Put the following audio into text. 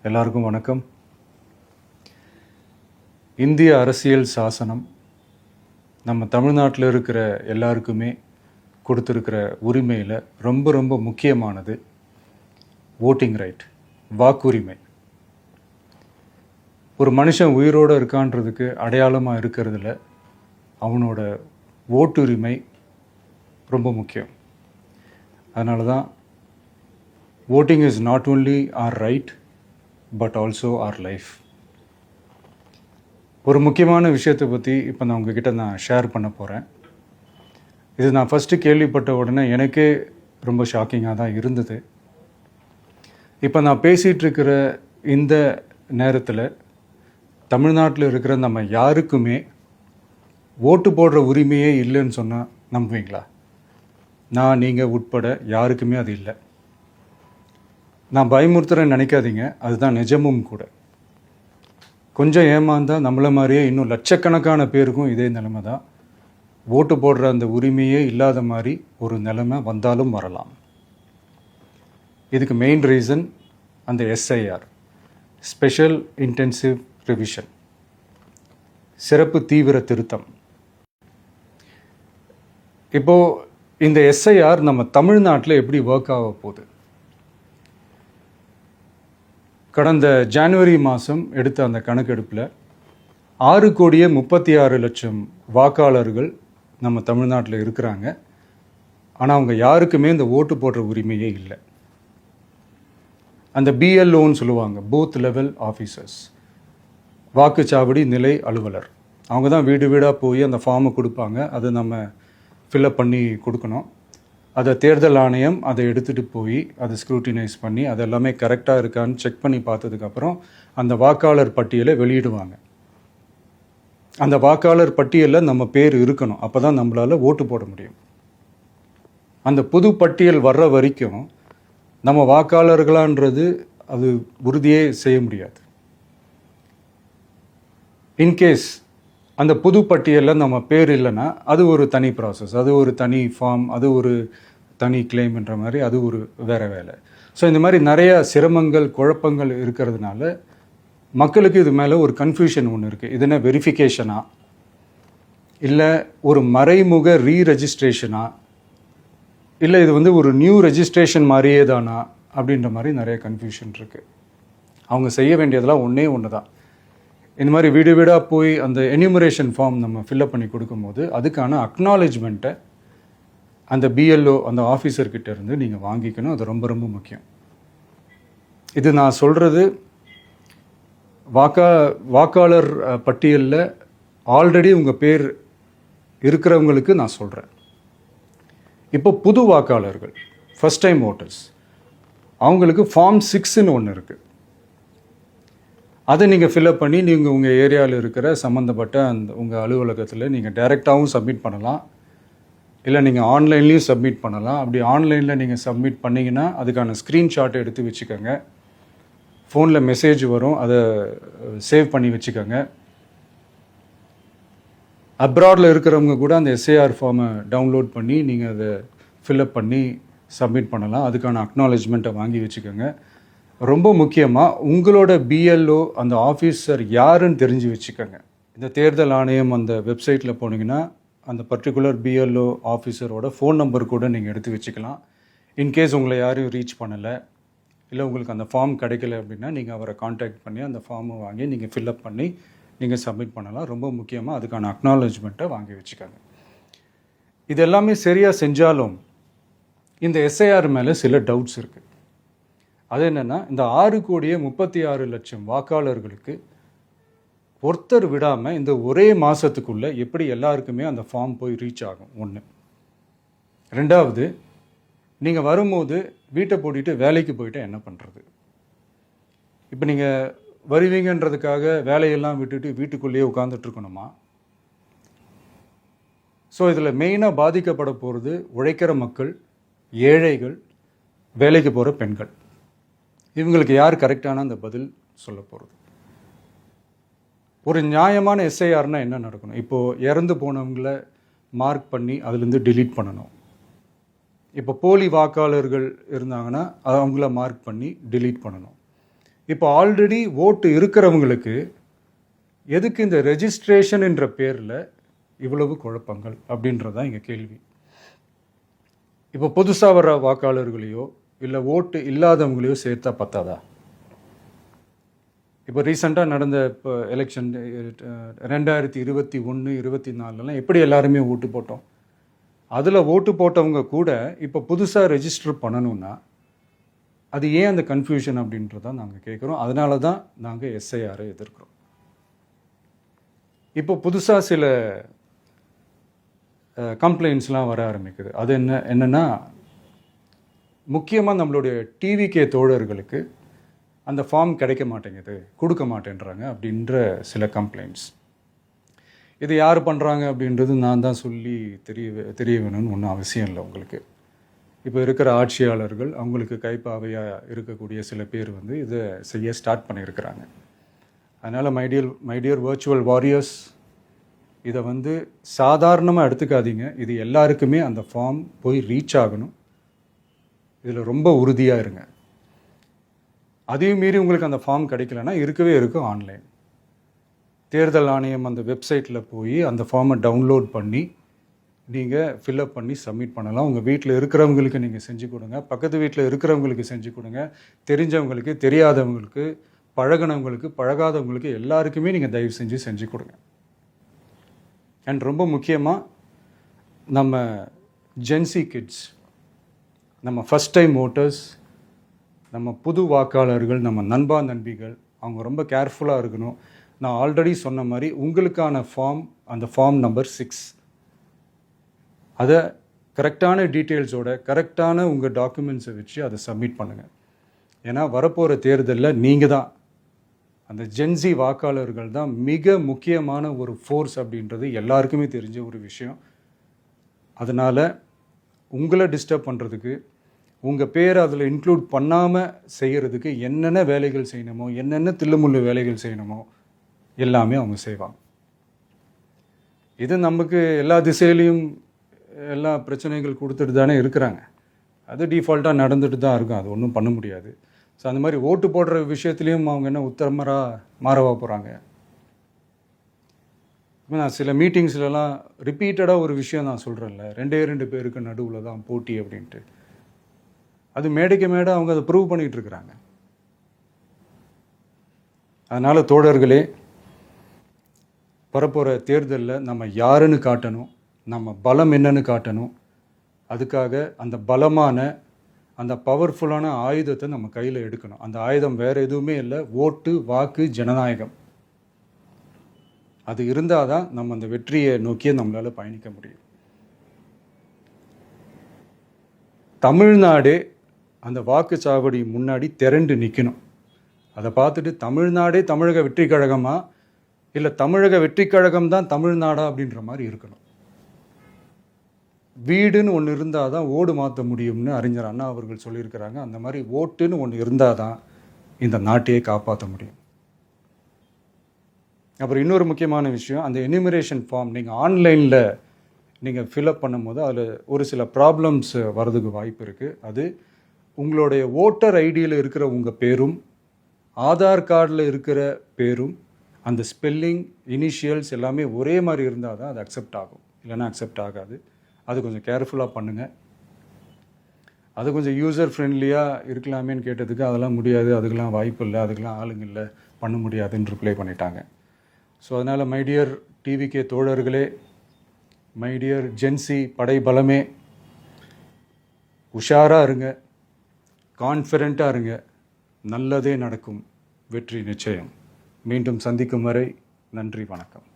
எல்லாருக்கும் வணக்கம். இந்திய அரசியல் சாசனம் நம்ம தமிழ்நாட்டில் இருக்கிற எல்லாருக்குமே கொடுத்துருக்கிற உரிமையில் ரொம்ப ரொம்ப முக்கியமானது ஓட்டிங் ரைட், வாக்குரிமை. ஒரு மனுஷன் உயிரோடு இருக்கான்றதுக்கு அடையாளமாக இருக்கிறதுல அவனோட ஓட்டுரிமை ரொம்ப முக்கியம். அதனால தான் voting is not only our right but also our life. ஒரு முக்கியமான விஷயத்தை பற்றி இப்போ நான் உங்ககிட்ட ஷேர் பண்ண போகிறேன். இது நான் ஃபஸ்ட்டு கேள்விப்பட்ட உடனே எனக்கே ரொம்ப ஷாக்கிங்காக தான் இருந்தது. இப்போ நான் பேசிகிட்டு இருக்கிற இந்த நேரத்தில் தமிழ்நாட்டில் இருக்கிற நம்ம யாருக்குமே ஓட்டு போடுற உரிமையே இல்லைன்னு சொன்னால் நம்புவீங்களா? நான் நீங்கள் உட்பட யாருக்குமே அது இல்லை. நான் பயமுறுத்துறேன்னு நினைக்காதீங்க, அதுதான் நிஜமும் கூட. கொஞ்சம் ஏமாந்தால் நம்மளை மாதிரியே இன்னும் லட்சக்கணக்கான பேருக்கும் இதே நிலைமை தான். ஓட்டு போடுற அந்த உரிமையே இல்லாத மாதிரி ஒரு நிலைமை வந்தாலும் வரலாம். இதுக்கு மெயின் ரீசன் அந்த எஸ்ஐஆர், ஸ்பெஷல் இன்டென்சிவ் ரிவிஷன், சிறப்பு தீவிர திருத்தம். இப்போது இந்த எஸ்ஐஆர் நம்ம தமிழ்நாட்டில் எப்படி ஒர்க் ஆக போகுது? கடந்த ஜனவரி மாதம் எடுத்த அந்த கணக்கெடுப்பில் 6,36,00,000 வாக்காளர்கள் நம்ம தமிழ்நாட்டில் இருக்கிறாங்க. ஆனால் அவங்க யாருக்குமே இந்த ஓட்டு போடுற உரிமையே இல்லை. அந்த பிஎல்ஓன்னு சொல்லுவாங்க, பூத் லெவல் ஆஃபீஸர்ஸ், வாக்குச்சாவடி நிலை அலுவலர். அவங்க தான் வீடு வீடாக போய் அந்த ஃபார்மை கொடுப்பாங்க. அதை நம்ம ஃபில்அப் பண்ணி கொடுக்கணும். அதை தேர்தல் ஆணையம் அதை எடுத்துகிட்டு போய் அதை ஸ்க்ரூட்டினைஸ் பண்ணி அது எல்லாமே கரெக்டாக இருக்கான்னு செக் பண்ணி பார்த்ததுக்கப்புறம் அந்த வாக்காளர் பட்டியலை வெளியிடுவாங்க. அந்த வாக்காளர் பட்டியலில் நம்ம பேர் இருக்கணும், அப்போ தான் நம்மளால் ஓட்டு போட முடியும். அந்த புது பட்டியல் வர்ற வரைக்கும் நம்ம வாக்காளர்களான்றது அது உறுதியே செய்ய முடியாது. இன்கேஸ் அந்த புது பட்டியலில் நம்ம பேர் இல்லைன்னா அது ஒரு தனி ப்ராசஸ், அது ஒரு தனி ஃபார்ம், அது ஒரு தனி கிளைம்ன்ற மாதிரி அது ஒரு வேறு வேலை. ஸோ இந்த மாதிரி நிறைய சிரமங்கள் குழப்பங்கள் இருக்கிறதுனால மக்களுக்கு இது மேலே ஒரு கன்ஃபியூஷன் ஒன்று இருக்குது. இது என்ன வெரிஃபிகேஷனா இல்லை ஒரு மறைமுக ரீரெஜிஸ்ட்ரேஷனா இல்லை இது ஒரு நியூ ரெஜிஸ்ட்ரேஷன் மாதிரியே தானா அப்படின்ற மாதிரி நிறைய கன்ஃபியூஷன் இருக்குது. அவங்க செய்ய வேண்டியதெல்லாம் ஒன்று தான். இந்த மாதிரி வீடு வீடாக போய் அந்த என்யூமரேஷன் ஃபார்ம் நம்ம ஃபில்அப் பண்ணி கொடுக்கும்போது அதுக்கான அக்னாலேஜ்மெண்ட்டை அந்த பிஎல்ஓ அந்த ஆஃபீஸர்கிட்ட இருந்து நீங்கள் வாங்கிக்கணும். அது ரொம்ப ரொம்ப முக்கியம். இது நான் சொல்கிறது வாக்காளர் பட்டியலில் ஆல்ரெடி உங்கள் பேர் இருக்கிறவங்களுக்கு நான் சொல்கிறேன். இப்போ புது வாக்காளர்கள், ஃபஸ்ட் டைம் ஓட்டர்ஸ், அவங்களுக்கு ஃபார்ம் 6ன்னு ஒன்று இருக்குது. அதை நீங்கள் ஃபில்அப் பண்ணி நீங்கள் உங்கள் ஏரியாவில் இருக்கிற சம்மந்தப்பட்ட அந்த உங்கள் அலுவலகத்தில் நீங்கள் டைரெக்டாகவும் சப்மிட் பண்ணலாம், இல்லை நீங்கள் ஆன்லைன்லேயும் சப்மிட் பண்ணலாம். அப்படி ஆன்லைனில் நீங்கள் சப்மிட் பண்ணிங்கன்னா அதுக்கான ஸ்க்ரீன்ஷாட்டை எடுத்து வச்சுக்கோங்க. ஃபோனில் மெசேஜ் வரும், அதை சேவ் பண்ணி வச்சுக்கோங்க. அப்ராடில் இருக்கிறவங்க கூட அந்த எஸ்ஐஆர் ஃபார்மை டவுன்லோட் பண்ணி நீங்கள் அதை ஃபில்அப் பண்ணி சப்மிட் பண்ணலாம். அதுக்கான அக்னாலேஜ்மெண்ட்டை வாங்கி வச்சுக்கோங்க. ரொம்ப முக்கியமாக உங்களோட பிஎல்ஓ அந்த ஆஃபீஸர் யாருன்னு தெரிஞ்சு வச்சுக்கோங்க. இந்த தேர்தல் ஆணையம் அந்த வெப்சைட்டில் போனீங்கன்னா அந்த பர்டிகுலர் பிஎல்ஓ ஆஃபீஸரோட ஃபோன் நம்பர் கூட நீங்கள் எடுத்து வச்சுக்கலாம். இன்கேஸ் உங்களை யாரையும் ரீச் பண்ணலை இல்லை உங்களுக்கு அந்த ஃபார்ம் கிடைக்கல அப்படின்னா நீங்கள் அவரை காண்டாக்ட் பண்ணி அந்த ஃபார்மை வாங்கி நீங்கள் ஃபில்அப் பண்ணி நீங்கள் சப்மிட் பண்ணலாம். ரொம்ப முக்கியமாக அதுக்கான அக்னாலேஜ்மெண்ட்டை வாங்கி வச்சுக்கோங்க. இது எல்லாமே சரியாக செஞ்சாலும் இந்த எஸ்ஐஆர் மேலே சில டவுட்ஸ் இருக்குது. அது என்னென்னா, இந்த 6,36,00,000 வாக்காளர்களுக்கு ஒருத்தர் விடாமல் இந்த ஒரே மாதத்துக்குள்ளே எப்படி எல்லாருக்குமே அந்த ஃபார்ம் போய் ரீச் ஆகும்? ஒன்று. ரெண்டாவது, நீங்கள் வரும்போது வீட்டை பூட்டிட்டு வேலைக்கு போயிட்டு என்ன பண்ணுறது? இப்போ நீங்கள் வருவீங்கன்றதுக்காக வேலையெல்லாம் விட்டுட்டு வீட்டுக்குள்ளேயே உட்காந்துட்ருக்கணுமா? ஸோ இதில் மெயினாக பாதிக்கப்பட போகிறது உழைக்கிற மக்கள், ஏழைகள், வேலைக்கு போகிற பெண்கள். இவங்களுக்கு யார் கரெக்டான அந்த பதில் சொல்ல போகிறது? ஒரு நியாயமான எஸ்ஐஆர்னா என்ன நடக்கணும்? இப்போது இறந்து போனவங்கள மார்க் பண்ணி அதுலேருந்து டிலீட் பண்ணணும். இப்போ போலி வாக்காளர்கள் இருந்தாங்கன்னா அவங்கள மார்க் பண்ணி டிலீட் பண்ணணும். இப்போ ஆல்ரெடி ஓட்டு இருக்கிறவங்களுக்கு எதுக்கு இந்த ரெஜிஸ்ட்ரேஷன் என்ற பேரில் இவ்வளவு குழப்பங்கள் அப்படின்றது தான் இங்கே கேள்வி. இப்போ புதுசாக வர வாக்காளர்களையோ இல்லை ஓட்டு இல்லாதவங்களையோ சேர்த்தா பத்தாதா? இப்போ ரீசெண்டாக நடந்த இப்போ எலெக்ஷன் 2021, 24 எப்படி எல்லாருமே ஓட்டு போட்டோம்? அதில் ஓட்டு போட்டவங்க கூட இப்போ புதுசாக ரெஜிஸ்டர் பண்ணணும்னா அது ஏன் அந்த கன்ஃபியூஷன் அப்படின்றதான் நாங்கள் கேட்குறோம். அதனால தான் நாங்கள் எஸ்ஐஆரை எதிர்க்கிறோம். இப்போ புதுசாக சில கம்ப்ளைண்ட்ஸ்லாம் வர ஆரம்பிக்குது. அது என்னென்னா முக்கியமாக நம்மளுடைய டிவிகே தோழர்களுக்கு அந்த ஃபார்ம் கிடைக்க மாட்டேங்குது, கொடுக்க மாட்டேன்றாங்க அப்படின்ற சில கம்ப்ளைண்ட்ஸ். இது யார் பண்ணுறாங்க அப்படின்றது நான் தான் சொல்லி தெரிய வேணும்னு ஒன்றும் அவசியம் இல்லை உங்களுக்கு. இப்போ இருக்கிற ஆட்சியாளர்கள் அவங்களுக்கு கைப்பாவையாக இருக்கக்கூடிய சில பேர் வந்து இதை செய்ய ஸ்டார்ட் பண்ணியிருக்கிறாங்க. அதனால் மைடியர் வர்ச்சுவல் வாரியர்ஸ், இதை வந்து சாதாரணமாக எடுத்துக்காதீங்க. இது எல்லாருக்குமே அந்த ஃபார்ம் போய் ரீச் ஆகணும். இதில் ரொம்ப உறுதியாக இருங்க. அதையும் மீறி உங்களுக்கு அந்த ஃபார்ம் கிடைக்கலன்னா இருக்கவே இருக்கும் ஆன்லைன். தேர்தல் ஆணையம் அந்த வெப்சைட்டில் போய் அந்த ஃபார்மை டவுன்லோட் பண்ணி நீங்கள் ஃபில்அப் பண்ணி சப்மிட் பண்ணலாம். உங்கள் வீட்டில் இருக்கிறவங்களுக்கு நீங்கள் செஞ்சு கொடுங்க, பக்கத்து வீட்டில் இருக்கிறவங்களுக்கு செஞ்சு கொடுங்க, தெரிஞ்சவங்களுக்கு, தெரியாதவங்களுக்கு, பழகினவங்களுக்கு, பழகாதவங்களுக்கு எல்லாருக்குமே நீங்கள் தயவு செஞ்சு கொடுங்க. அண்ட் ரொம்ப முக்கியமாக நம்ம ஜென்சி கிட்ஸ், நம்ம ஃபஸ்ட் டைம் ஓட்டர்ஸ், நம்ம புது வாக்காளர்கள், நம்ம நண்பா நண்பிகள், அவங்க ரொம்ப கேர்ஃபுல்லாக இருக்கணும். நான் ஆல்ரெடி சொன்ன மாதிரி உங்களுக்கான ஃபார்ம், அந்த ஃபார்ம் நம்பர் 6, அதை கரெக்டான டீட்டெயில்ஸோட கரெக்டான உங்கள் டாக்குமெண்ட்ஸை வச்சு அதை சப்மிட் பண்ணுங்கள். ஏன்னா வரப்போகிற தேர்தலில் நீங்கள் தான், அந்த ஜென்சி வாக்காளர்கள் தான் மிக முக்கியமான ஒரு ஃபோர்ஸ் அப்படின்றது எல்லாருக்குமே தெரிஞ்ச ஒரு விஷயம். அதனால் உங்களை டிஸ்டர்ப் பண்ணுறதுக்கு, உங்கள் பேரை அதில் இன்க்ளூட் பண்ணாமல் செய்கிறதுக்கு என்னென்ன வேலைகள் செய்யணுமோ, என்னென்ன தில்லுமுள்ளு வேலைகள் செய்யணுமோ எல்லாமே அவங்க செய்வாங்க. இது நமக்கு எல்லா திசையிலையும் எல்லா பிரச்சனைகள் கொடுத்துட்டு தானே இருக்கிறாங்க. அது டிஃபால்ட்டாக நடந்துட்டு தான் இருக்கும், அது ஒன்றும் பண்ண முடியாது. ஸோ அந்த மாதிரி ஓட்டு போடுற விஷயத்துலேயும் அவங்க என்ன உத்தரமராக மாறவா போகிறாங்க? இப்போ நான் சில மீட்டிங்ஸ்லலாம் ரிப்பீட்டடாக ஒரு விஷயம் நான் சொல்கிறேன்ல, 2 பேருக்கு நடுவில் தான் போட்டி அப்படின்ட்டு. அது மேடைக்கு மேடை அவங்க அதை ப்ரூவ் பண்ணிகிட்டு இருக்கிறாங்க. அதனால் தோழர்களே, வரப்போகிற தேர்தலில் நம்ம யாருன்னு காட்டணும், நம்ம பலம் என்னன்னு காட்டணும். அதுக்காக அந்த பலமான, அந்த பவர்ஃபுல்லான ஆயுதத்தை நம்ம கையில் எடுக்கணும். அந்த ஆயுதம் வேறு எதுவுமே இல்லை, ஓட்டு, வாக்கு, ஜனநாயகம். அது இருந்தால் தான் நம்ம அந்த வெற்றியை நோக்கியே நம்மளால் பயணிக்க முடியும். தமிழ்நாடே அந்த வாக்குச்சாவடி முன்னாடி திரண்டு நிற்கணும். அதை பார்த்துட்டு தமிழ்நாடே தமிழக வெற்றி கழகமா, இல்லை தமிழக வெற்றி கழகம் தான் தமிழ்நாடா அப்படின்ற மாதிரி இருக்கணும். வீடுன்னு ஒன்று இருந்தால் தான் ஓடு மாற்ற முடியும்னு அறிஞர் அண்ணா அவர்கள் சொல்லியிருக்கிறாங்க. அந்த மாதிரி ஓட்டுன்னு ஒன்று இருந்தால் தான் இந்த நாட்டையே காப்பாற்ற முடியும். அப்புறம் இன்னொரு முக்கியமான விஷயம், அந்த எனிமரேஷன் ஃபார்ம் நீங்கள் ஆன்லைனில் நீங்கள் ஃபில்அப் பண்ணும்போது அதில் ஒரு சில ப்ராப்ளம்ஸ் வர்றதுக்கு வாய்ப்பு இருக்குது. அது உங்களுடைய ஓட்டர் ஐடியில் இருக்கிற உங்கள் பேரும், ஆதார் கார்டில் இருக்கிற பேரும், அந்த ஸ்பெல்லிங், இனிஷியல்ஸ் எல்லாமே ஒரே மாதிரி இருந்தால் தான் அது அக்செப்ட் ஆகும், இல்லைன்னா அக்செப்ட் ஆகாது. அது கொஞ்சம் கேர்ஃபுல்லாக பண்ணுங்கள். அது கொஞ்சம் யூசர் ஃப்ரெண்ட்லியாக இருக்கலாமேன்னு கேட்டதுக்கு அதெல்லாம் முடியாது, அதுக்கெல்லாம் வாய்ப்பு இல்லை, அதுக்கெல்லாம் ஆளுங்க இல்லை, பண்ண முடியாதுன்னு ரிப்ளை பண்ணிட்டாங்க. ஸோ அதனால் மைடியர் டிவிகே தோழர்களே, மைடியர் ஜென்சி படை பலமே, உஷாராக இருங்க, கான்ஃபிடெண்ட்டாக இருங்க. நல்லதே நடக்கும். வெற்றி நிச்சயம். மீண்டும் சந்திக்கும் வரை நன்றி, வணக்கம்.